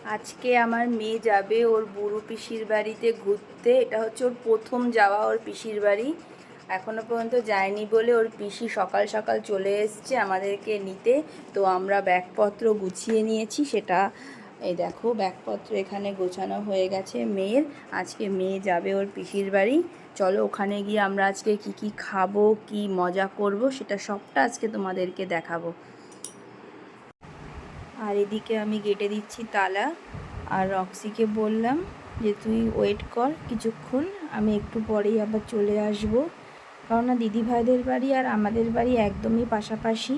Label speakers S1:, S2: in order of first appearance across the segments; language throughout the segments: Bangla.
S1: আজকে আমার মেয়ে যাবে ওর বুড়ো পিসির বাড়িতে ঘুরতে। এটা হচ্ছে ওর প্রথম যাওয়া ওর পিসির বাড়ি। এখনও পর্যন্ত যায়নি বলে ওর পিসি সকাল সকাল চলে এসছে আমাদেরকে নিতে। তো আমরা ব্যাগপত্র গুছিয়ে নিয়েছি, সেটা এই দেখো ব্যাগপত্র এখানে গোছানো হয়ে গেছে মেয়ের। আজকে মেয়ে যাবে ওর পিসির বাড়ি। চলো ওখানে গিয়ে আমরা আজকে কি কি খাবো, কি মজা করব, সেটা সবটা আজকে তোমাদেরকে দেখাবো। আর এদিকে আমি গেটে দিচ্ছি তালা। আর রক্সিকে বললাম যে তুই ওয়েট কর কিছুক্ষণ, আমি একটু পরেই আবার চলে আসব। কেননা দিদিভাইদের বাড়ি আর আমাদের বাড়ি একদমই পাশাপাশি,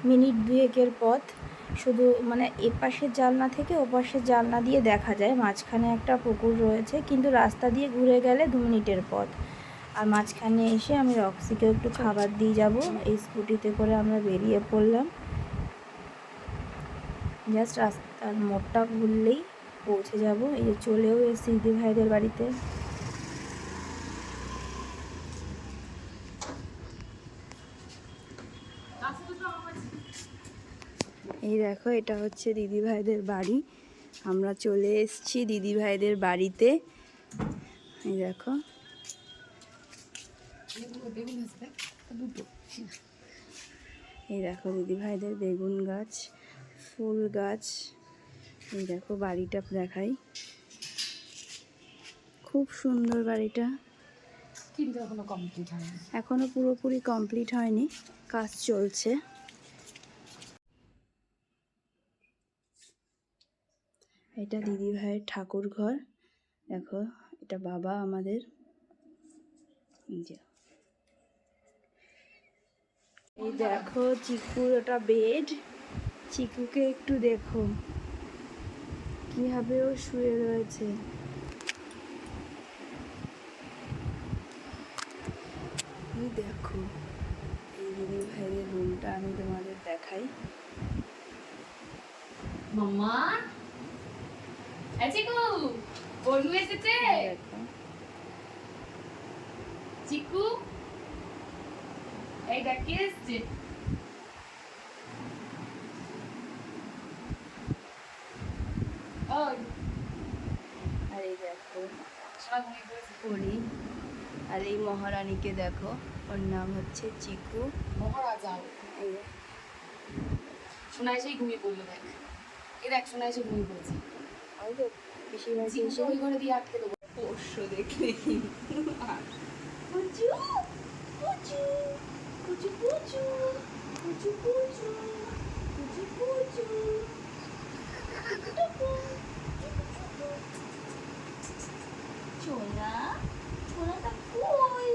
S1: মিনিট দুয়েকের পথ। শুধু মানে এপাশের জানলা থেকে ওপাশের জানলা দিয়ে দেখা যায়, মাঝখানে একটা পুকুর রয়েছে, কিন্তু রাস্তা দিয়ে ঘুরে গেলে 2 মিনিটের পথ। আর মাঝখানে এসে আমি রক্সিকে একটু খাবার দিয়ে যাব। এই স্কুটিতে করে আমরা বেরিয়ে পড়লাম। জাস্ট রাস্তার মোড়টা ঘুরলেই পৌঁছে যাব। এই যে চলেও এসেছি দিদি ভাইদের বাড়িতে। এই দেখো এটা হচ্ছে দিদি ভাইদের বাড়ি। আমরা চলে এসেছি দিদি ভাইদের বাড়িতে। এই দেখো এই দেখো দিদি ভাইদের বেগুন গাছ, ফুল গাছ। এই দেখো বাড়িটা দেখাই, খুব সুন্দর বাড়িটা,
S2: কিন্তু এখনো কমপ্লিট হয়নি।
S1: এখনো পুরোপুরি কমপ্লিট হয়নি, কাজ চলছে। এটা দিদি ভাইয়ের ঠাকুর ঘর। দেখো এটা বাবা আমাদের। এই দেখো চিকুর ওটা বেড। চিকুকে একটু দেখো কিভাবে ও শুয়ে রয়েছে। এই দেখো এই দিদি ভাইয়ের রুমটা আমি তোমাদের দেখাই।
S2: মাম্মা চিকু বনু এসেছে।
S1: দেখো
S2: চিকু এই দেখ কে এসেছে। ওই
S1: আর এই দেখো পরি। আর এই মহারানীকে দেখো, ওর নাম হচ্ছে চিকু।
S2: মহারাজা
S1: এই
S2: শোনা এসেই ঘুমিয়ে পড়লো। দেখ এই দেখ শোনা এসে ঘুমিয়ে পড়েছে।
S1: ওই তো পিসির বাড়ি এসে
S2: ওই ঘরে দিয়ে আটকে দেবো।
S1: পোষ্য দেখলে পুচু পুচু পুচু পুচু পুচু পুচু পুচু পুচু সোনা, সোনাটা কই?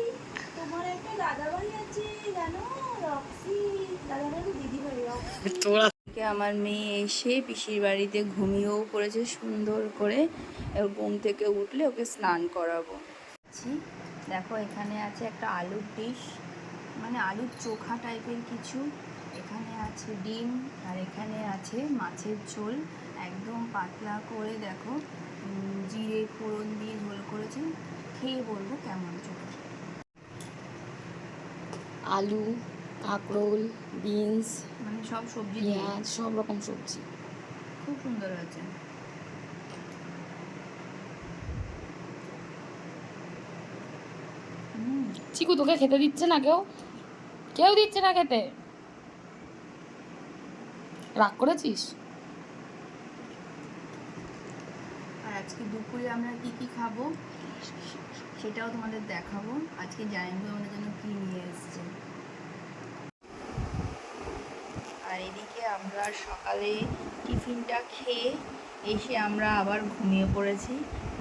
S1: তোমার একটা দাদাভাই আছে জানো, রক্সি। দাদাভাই দিদিভাই রক্সি। আমার মেয়ে এসে পিসির বাড়িতে ঘুমিয়েও পড়েছে সুন্দর করে। এবার ঘুম থেকে উঠলে ওকে স্নান করাবো। দেখো এখানে আছে একটা আলুর ডিশ, মানে আলুর চোখা টাইপের কিছু। এখানে আছে ডিম, আর এখানে আছে মাছের ঝোল, একদম পাতলা করে। দেখো জিরে ফোড়ন দিয়ে ঝোল করেছে, খেয়ে বলবো কেমন চোখা।
S2: আলু, কাঁকরোল, বিনস,
S1: মানে সব সবজি,
S2: পেঁয়াজ, সব রকম সবজি।
S1: খুব সুন্দর হয়েছে।
S2: চিকু তোকে খেতে দিচ্ছে না? কেউ কেউ দিচ্ছে না খেতে? রাগ করেছিস?
S1: আর আজকে দুপুরে আমরা কি কি খাবো সেটাও তোমাদের দেখাবো। আজকে জামাইবাবু আমাদের জন্য কি নিয়ে এসছে। আর এদিকে আমরা সকালে টিফিনটা খেয়ে এসে আমরা আবার ঘুমিয়ে পড়েছি।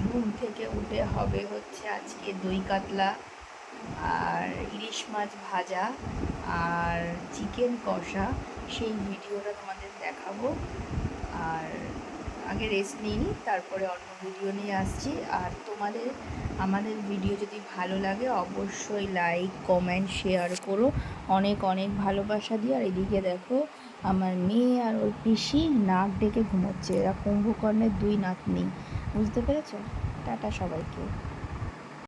S1: ঘুম থেকে উঠে হবে হচ্ছে আজকে দই কাতলা আর ইলিশ মাছ ভাজা আর চিকেন কষা, সেই ভিডিওটা তোমাদের দেখাবো। আর আগে রেস্ট নিইনি, তারপরে অন্য ভিডিও নিয়ে আসছি। আর তোমাদের আমাদের ভিডিও যদি ভালো লাগে অবশ্যই লাইক কমেন্ট শেয়ার করো, অনেক অনেক ভালোবাসা দিও। আর এদিকে দেখো আমার মেয়ে আর ওর পিসি নাক ডেকে ঘুমোচ্ছে। এরা কুম্ভকর্ণের 2 নাতনি, বুঝতে পেরেছো? টাটা সবাইকে।